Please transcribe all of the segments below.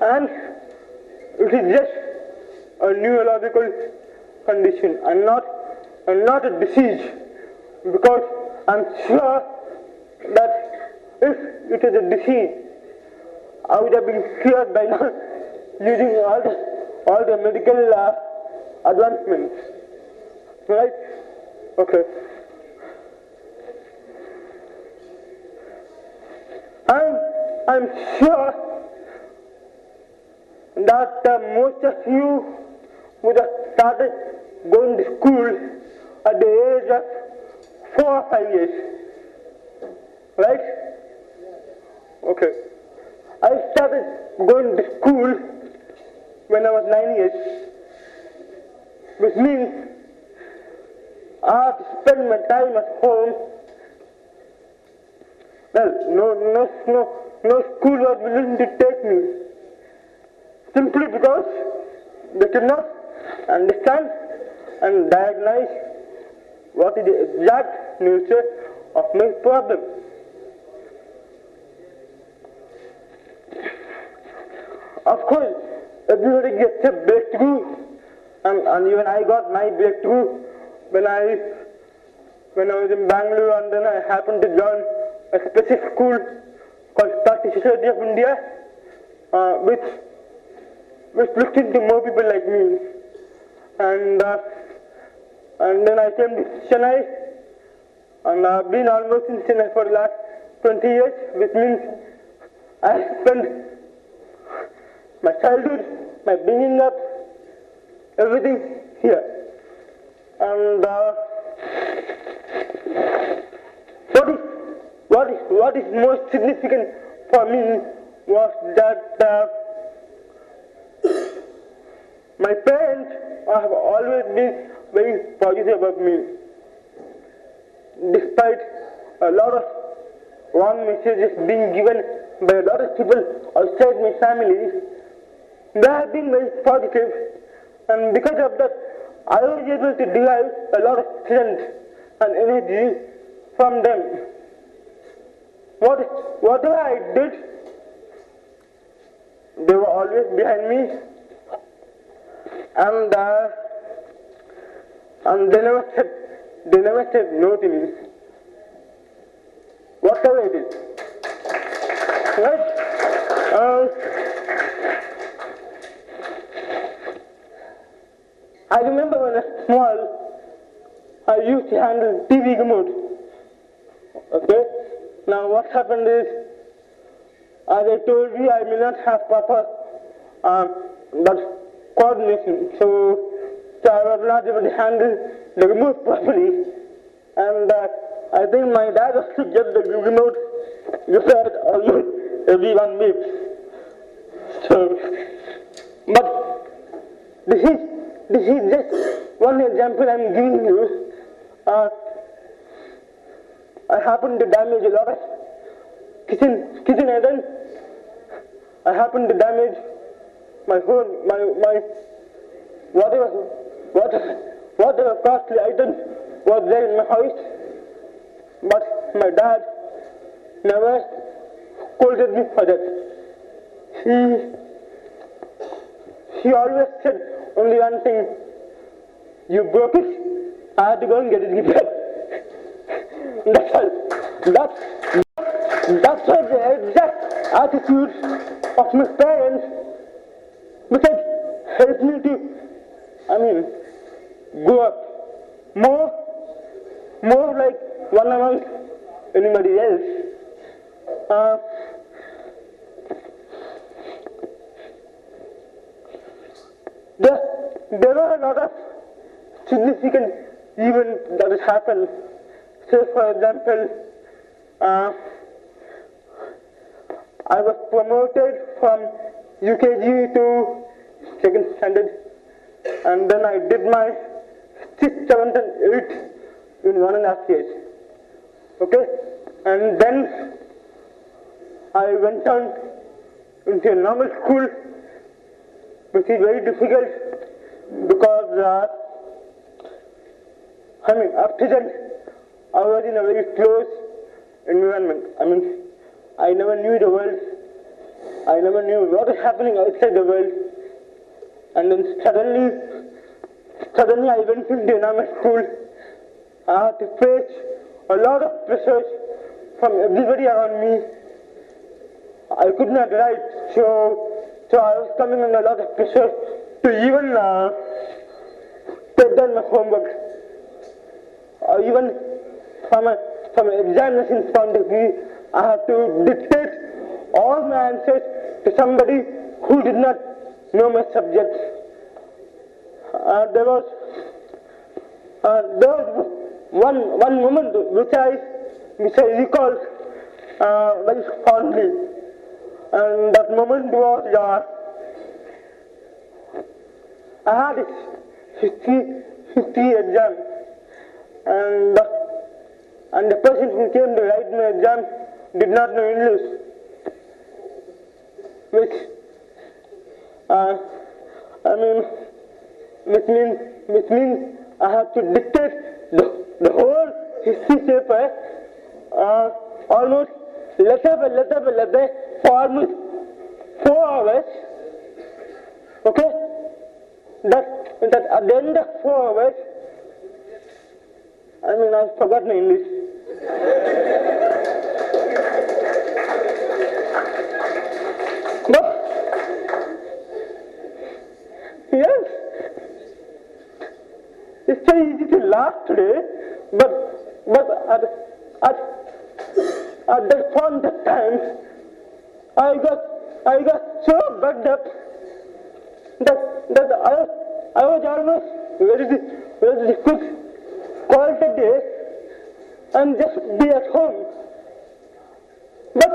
and it is just a neurological condition and not a disease, because I'm sure that if it is a disease, I would have been cured by now using all the medical advancements, right? Okay. I'm sure that most of you would have started going to school at the age of 4 or 5 years, right? Okay. I started going to school when I was 9 years, which means I have to spend my time at home. Well, no school was willing to take me, simply because they could not understand and diagnose what is the exact nature of my problem. Of course, everybody gets a breakthrough, and even I got my breakthrough when I was in Bangalore, and then I happened to join a specific school called Society of India, which looked into more people like me, and then I came to Chennai, and I've been almost in Chennai for the last 20 years, which means I spent my childhood, my bringing up, everything here. And what is most significant for me was that my parents have always been very positive about me, despite a lot of wrong messages being given by a lot of people outside my family. They have been very positive, and because of that, I was able to derive a lot of strength and energy from them. Whatever I did, they were always behind me, and they never said no to me. Whatever I did, right? I remember when I was small, I used to handle TV remote. Okay? Now what happened is, as I told you, I may not have proper that coordination. So I was not able to handle the remote properly. And I think my dad was to get the remote repaired almost every 1 week. So, but this is just one example I'm giving you. I happened to damage a lot of kitchen items. I happened to damage my phone, my whatever costly items was there in my house. But my dad never scolded me for that. He always said only one thing: you broke it, I had to go and get it repaired. That's all. That's what the exact attitude of my parents, which had helped me to, grow up more like one among anybody else. There were a lot of significant events that has happened. Say, for example, I was promoted from UKG to 2nd standard, and then I did my 6th, 7th, and 8th in 1.5 years. Okay? And then I went on into a normal school, which is very difficult because, after that, I was in a very close environment. I never knew the world I never knew what is happening outside the world. And then suddenly I went into dynamic school. I had to face a lot of pressures from everybody around me. I could not write, so I was coming under a lot of pressure to even take down my homework. Even from an examination point of view, I had to dictate all my answers to somebody who did not know my subject. There was one moment which I recall very fondly, and that moment was I had a history exam, and the person who came to write my exam did not know English, which means I have to dictate the whole history paper almost letter by letter for almost 4 hours. Okay, that at the end of 4 hours, I've forgotten English. But yes, it's very easy to laugh today, but at that point of time, I got so bugged up that I was almost ready to quit, call it a day, and just be at home. But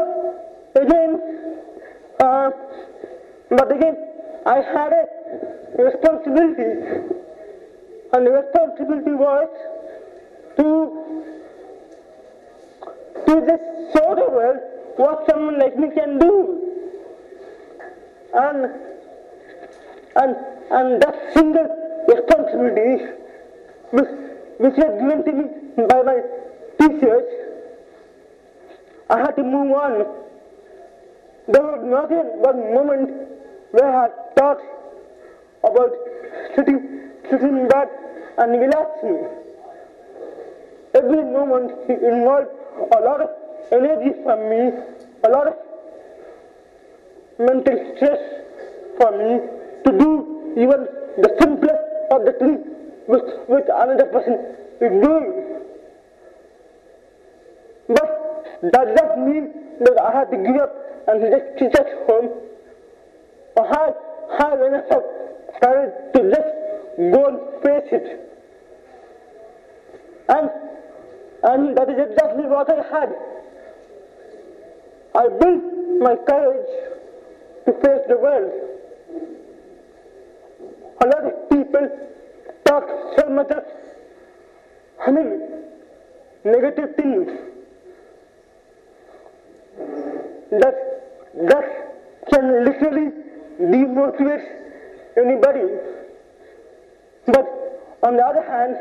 again, I had a responsibility, and the responsibility was to just show the world what someone like me can do. And that single responsibility which was given to me by my teachers, I had to move on. There was not one moment where I thought about sitting back and relaxing. Every moment involved a lot of energy from me, a lot of mental stress for me to do even the simplest of the things which another person is doing. But does that mean that I had to give up and just sit at home? Or how when I started to just go and face it? And that is exactly what I had. I built my courage to face the world. A lot of people talk so much of, negative things that can literally demotivate anybody. But on the other hand,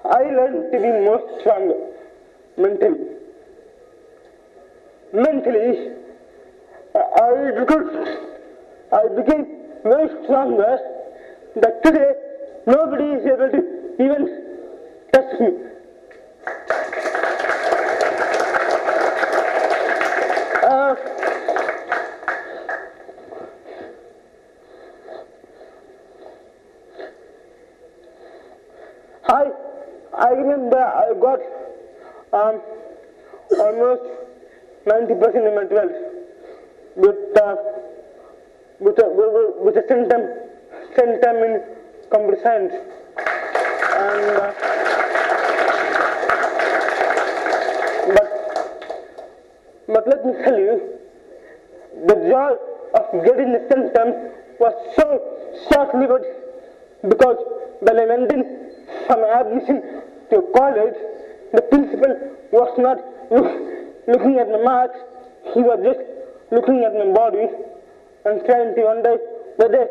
I learned to be more stronger mentally. I became very stronger that today nobody is able to even touch me. I remember I got almost 90% in my 12th with a centum in computer science. But let me tell you, the joy of getting the centum was so short-lived, because when I went in for my admission to college, the principal was not looking at my marks, he was just looking at my body and trying to wonder whether